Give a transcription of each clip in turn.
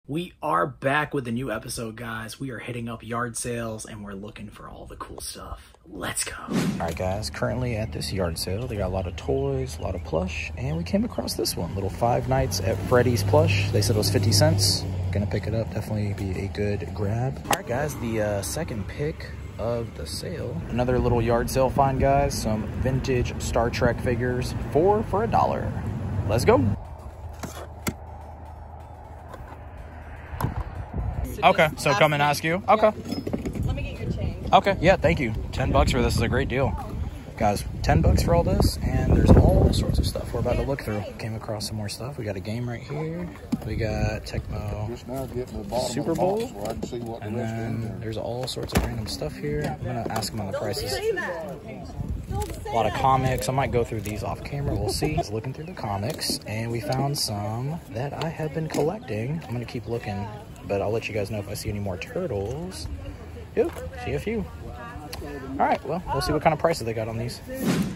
We are back with a new episode, guys. We are hitting up yard sales and we're looking for all the cool stuff. Let's go. All right, guys, currently at this yard sale, they got a lot of toys, a lot of plush, and we came across this one, little 5 Nights at Freddy's plush. They said it was 50 cents. Gonna pick it up, definitely be a good grab. All right, guys, the second pick of the sale. Another little yard sale find, guys. Some vintage Star Trek figures, 4 for $1. Let's go. Okay, so come and ask you. Okay. Let me get your change. Okay, yeah, thank you. 10 bucks for this is a great deal. Guys, 10 bucks for all this, and there's all sorts of stuff we're about to look through. Came across some more stuff. We got a game right here. We got Tecmo Super Bowl. And then there's all sorts of random stuff here. I'm gonna ask them on the prices. A lot of comics. I might go through these off camera. We'll see. I was looking through the comics, and we found some that I have been collecting. I'm gonna keep looking, but I'll let you guys know if I see any more turtles. Yep, see a few. All right, well, we'll see what kind of prices they got on these.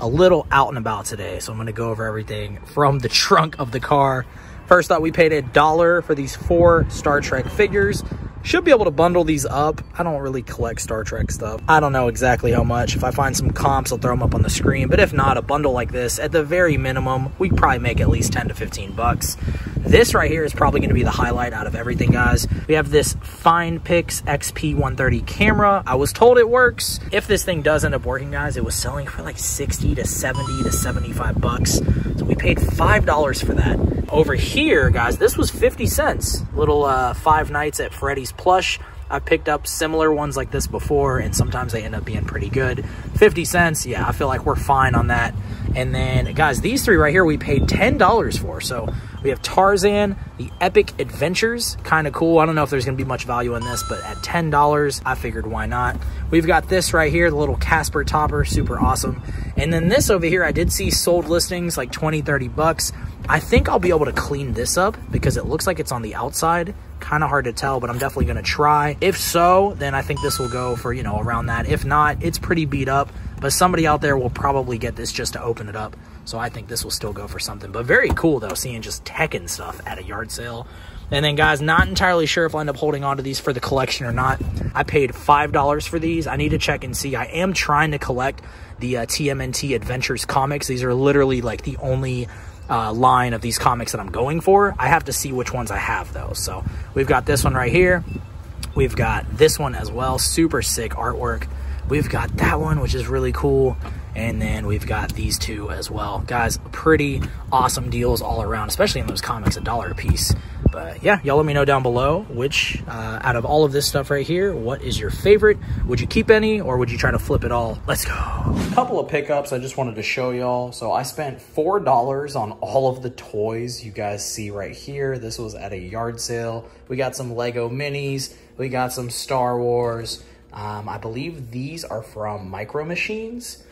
A little out and about today, so I'm gonna go over everything from the trunk of the car. First up, we paid $1 for these 4 Star Trek figures. Should be able to bundle these up. I don't really collect Star Trek stuff. I don't know exactly how much. If I find some comps, I'll throw them up on the screen. But if not, a bundle like this, at the very minimum, we probably make at least 10 to 15 bucks. This right here is probably going to be the highlight out of everything, guys. We have this Find Pix XP130 camera. I was told it works. If this thing does end up working, guys, it was selling for like 60 to 70 to 75 bucks. So we paid $5 for that. Over here, guys, this was 50 cents. Little 5 Nights at Freddy's plush. I've picked up similar ones like this before, and sometimes they end up being pretty good. 50 cents, yeah, I feel like we're fine on that. And then, guys, these 3 right here we paid $10 for. So we have Tarzan, the Epic Adventures, kind of cool. I don't know if there's going to be much value in this, but at $10, I figured why not. We've got this right here, the little Casper topper, super awesome. And then this over here, I did see sold listings like 20, 30 bucks. I think I'll be able to clean this up because it looks like it's on the outside. Kind of hard to tell, but I'm definitely going to try. If so, then I think this will go for, you know, around that. If not, it's pretty beat up, but somebody out there will probably get this just to open it up. So I think this will still go for something. But very cool, though, seeing just Tekken stuff at a yard sale. And then, guys, not entirely sure if I'll end up holding on to these for the collection or not. I paid $5 for these. I need to check and see. I am trying to collect the TMNT Adventures comics. These are literally like the only line of these comics that I'm going for. I have to see which ones I have, though. So we've got this one right here. We've got this one as well. Super sick artwork. We've got that one, which is really cool. And then we've got these 2 as well. Guys, pretty awesome deals all around, especially in those comics, $1 a piece. But yeah, y'all let me know down below which, out of all of this stuff right here, what is your favorite? Would you keep any, or would you try to flip it all? Let's go. A couple of pickups I just wanted to show y'all. So I spent $4 on all of the toys you guys see right here. This was at a yard sale. We got some Lego minis. We got some Star Wars. I believe these are from Micro Machines.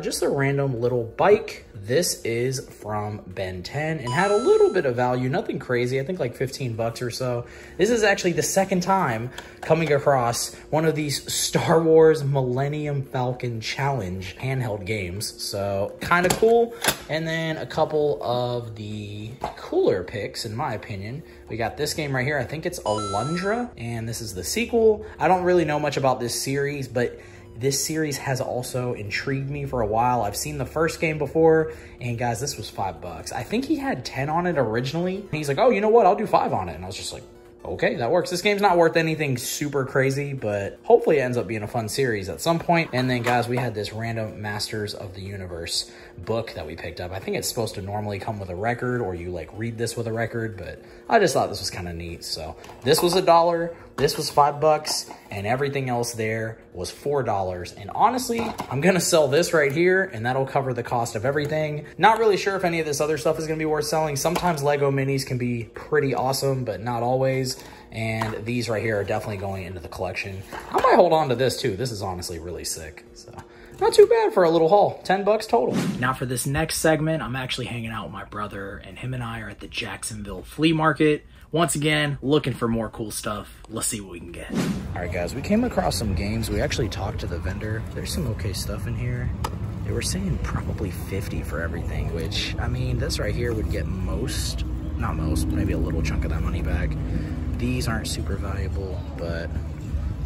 Just a random little bike. This is from Ben 10 and had a little bit of value, nothing crazy. I think like 15 bucks or so. This is actually the second time coming across one of these Star Wars Millennium Falcon Challenge handheld games. So kind of cool. And then a couple of the cooler picks, in my opinion. We got this game right here. I think it's Alundra, and this is the sequel. I don't really know much about this series, but this series has also intrigued me for a while. I've seen the first game before, and guys, this was $5. I think he had 10 on it originally. And he's like, oh, you know what? I'll do 5 on it. And I was just like, okay, that works. This game's not worth anything super crazy, but hopefully it ends up being a fun series at some point. And then, guys, we had this random Masters of the Universe book that we picked up. I think it's supposed to normally come with a record, or you like read this with a record, but I just thought this was kind of neat. So this was $1, this was $5, and everything else there was $4. And honestly, I'm gonna sell this right here, and that'll cover the cost of everything. Not really sure if any of this other stuff is gonna be worth selling. Sometimes Lego minis can be pretty awesome, but not always. And these right here are definitely going into the collection. I might hold on to this too. This is honestly really sick. So not too bad for a little haul. 10 bucks total. Now for this next segment, I'm actually hanging out with my brother, and him and I are at the Jacksonville flea market. Once again, looking for more cool stuff. Let's see what we can get. All right, guys, we came across some games. We actually talked to the vendor. There's some okay stuff in here. They were saying probably 50 for everything, which, I mean, this right here would get most not most, maybe a little chunk of that money back. These aren't super valuable, but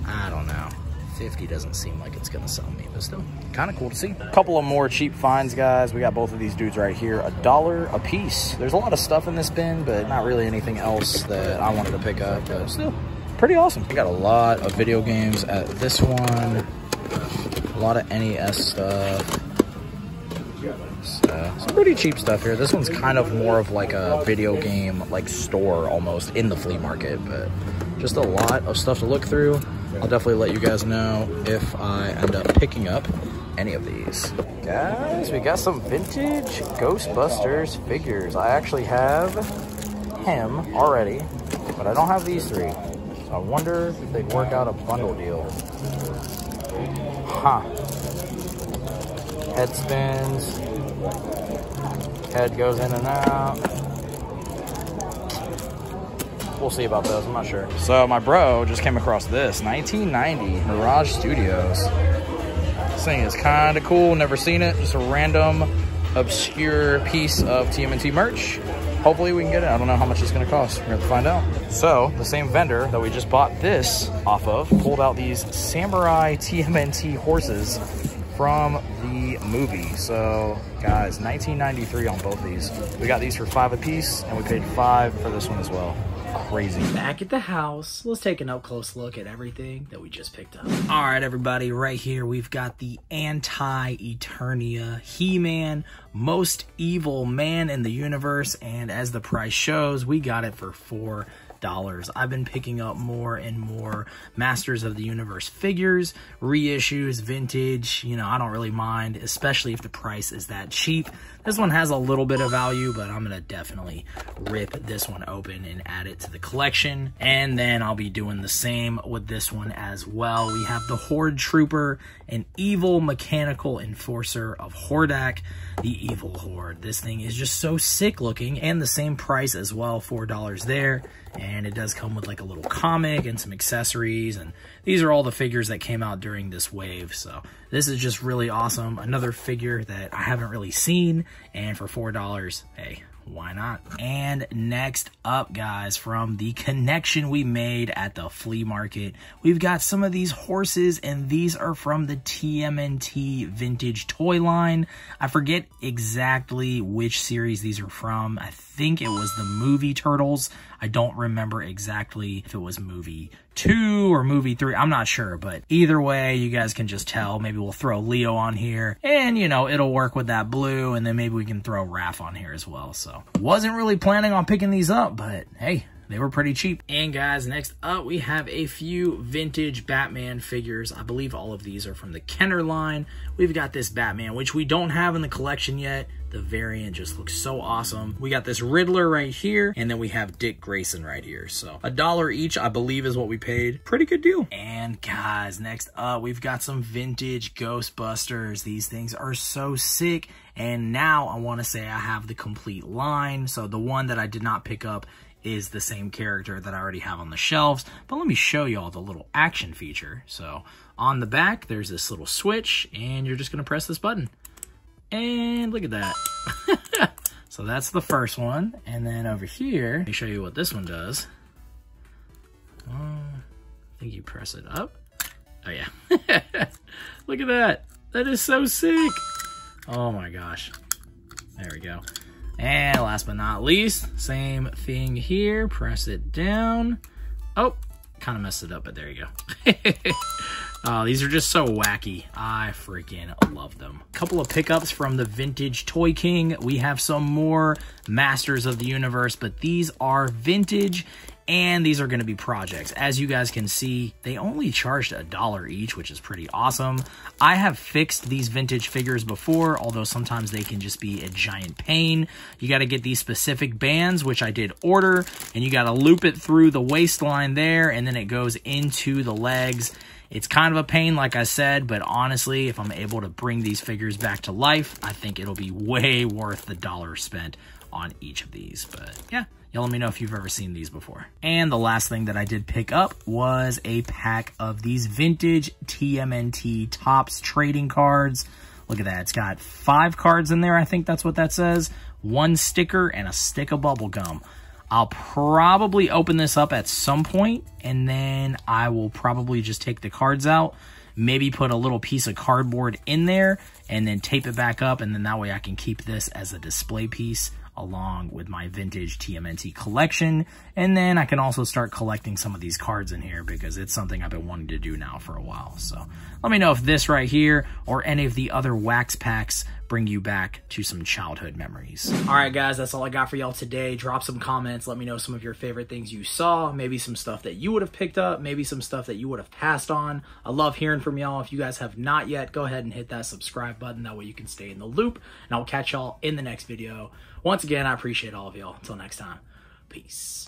I don't know. 50 doesn't seem like it's gonna sell me, but still kind of cool to see. A couple of more cheap finds, guys. We got both of these dudes right here, $1 a piece. There's a lot of stuff in this bin, but not really anything else that I wanted to pick up, but still pretty awesome. We got a lot of video games at this one, a lot of NES stuff. So some pretty cheap stuff here. This one's kind of more of like a video game like store almost in the flea market, but just a lot of stuff to look through. I'll definitely let you guys know if I end up picking up any of these. Guys, we got some vintage Ghostbusters figures. I actually have him already, but I don't have these three. So I wonder if they'd work out a bundle deal. Huh. Head spins. Head goes in and out. We'll see about those, I'm not sure. So my bro just came across this, 1990 Mirage Studios. This thing is kind of cool, never seen it. Just a random, obscure piece of TMNT merch. Hopefully we can get it. I don't know how much it's gonna cost. We're gonna find out. So the same vendor that we just bought this off of pulled out these samurai TMNT horses from the movie. So guys, 1993 on both these. We got these for $5 a piece and we paid $5 for this one as well. Crazy. Back at the house, let's take an up close look at everything that we just picked up. All right, everybody, right here we've got the Anti-Eternia He-Man, most evil man in the universe, and as the price shows, we got it for $4. I've been picking up more and more Masters of the Universe figures, reissues, vintage. You know, I don't really mind, especially if the price is that cheap. This one has a little bit of value, but I'm gonna definitely rip this one open and add it to the collection. And then I'll be doing the same with this one as well. We have the Horde Trooper, an evil mechanical enforcer of Hordak, the evil Horde. This thing is just so sick looking, and the same price as well, $4 there. And it does come with like a little comic and some accessories, and these are all the figures that came out during this wave. So this is just really awesome. Another figure that I haven't really seen, and for $4, hey, why not? And next up, guys, from the connection we made at the flea market, we've got some of these horses, and these are from the TMNT vintage toy line. I forget exactly which series these are from. I think it was the movie Turtles. I don't remember exactly if it was movie 2 or movie 3. I'm not sure, but either way, you guys can just tell. Maybe we'll throw Leo on here, and, you know, it'll work with that blue, and then maybe we can throw Raph on here as well. So wasn't really planning on picking these up, but hey, they were pretty cheap. And guys, next up, we have a few vintage Batman figures. I believe all of these are from the Kenner line. We've got this Batman, which we don't have in the collection yet. The variant just looks so awesome. We got this Riddler right here, and then we have Dick Grayson right here. So $1 each, I believe, is what we paid. Pretty good deal. And guys, next up, we've got some vintage Ghostbusters. These things are so sick. And now I want to say I have the complete line. So the one that I did not pick up is the same character that I already have on the shelves. But let me show you all the little action feature. So on the back, there's this little switch, and you're just going to press this button. And look at that. So that's the first one. And then over here, let me show you what this one does. I think you press it up. Oh yeah. Look at that. That is so sick. Oh my gosh. There we go. And last but not least, same thing here. Press it down. Oh, kind of messed it up, but there you go. These are just so wacky. I freaking love them. A couple of pickups from the Vintage Toy King. We have some more Masters of the Universe, but these are vintage, and these are going to be projects. As you guys can see, they only charged $1 each, which is pretty awesome. I have fixed these vintage figures before, although sometimes they can just be a giant pain. You got to get these specific bands, which I did order, and you got to loop it through the waistline there, and then it goes into the legs. It's kind of a pain, like I said, but honestly, if I'm able to bring these figures back to life, I think it'll be way worth the $1 spent on each of these. But yeah, y'all let me know if you've ever seen these before. And the last thing that I did pick up was a pack of these vintage TMNT Topps trading cards. Look at that. It's got 5 cards in there. I think that's what that says. 1 sticker and a stick of bubble gum. I'll probably open this up at some point, and then I will probably just take the cards out, maybe put a little piece of cardboard in there, and then tape it back up, and then that way I can keep this as a display piece along with my vintage TMNT collection. And then I can also start collecting some of these cards in here because it's something I've been wanting to do now for a while. So let me know if this right here or any of the other wax packs bring you back to some childhood memories. All right, guys, that's all I got for y'all today. Drop some comments. Let me know some of your favorite things you saw, maybe some stuff that you would have picked up, maybe some stuff that you would have passed on. I love hearing from y'all. If you guys have not yet, go ahead and hit that subscribe button. That way you can stay in the loop, and I'll catch y'all in the next video. Once again, I appreciate all of y'all. Until next time, peace.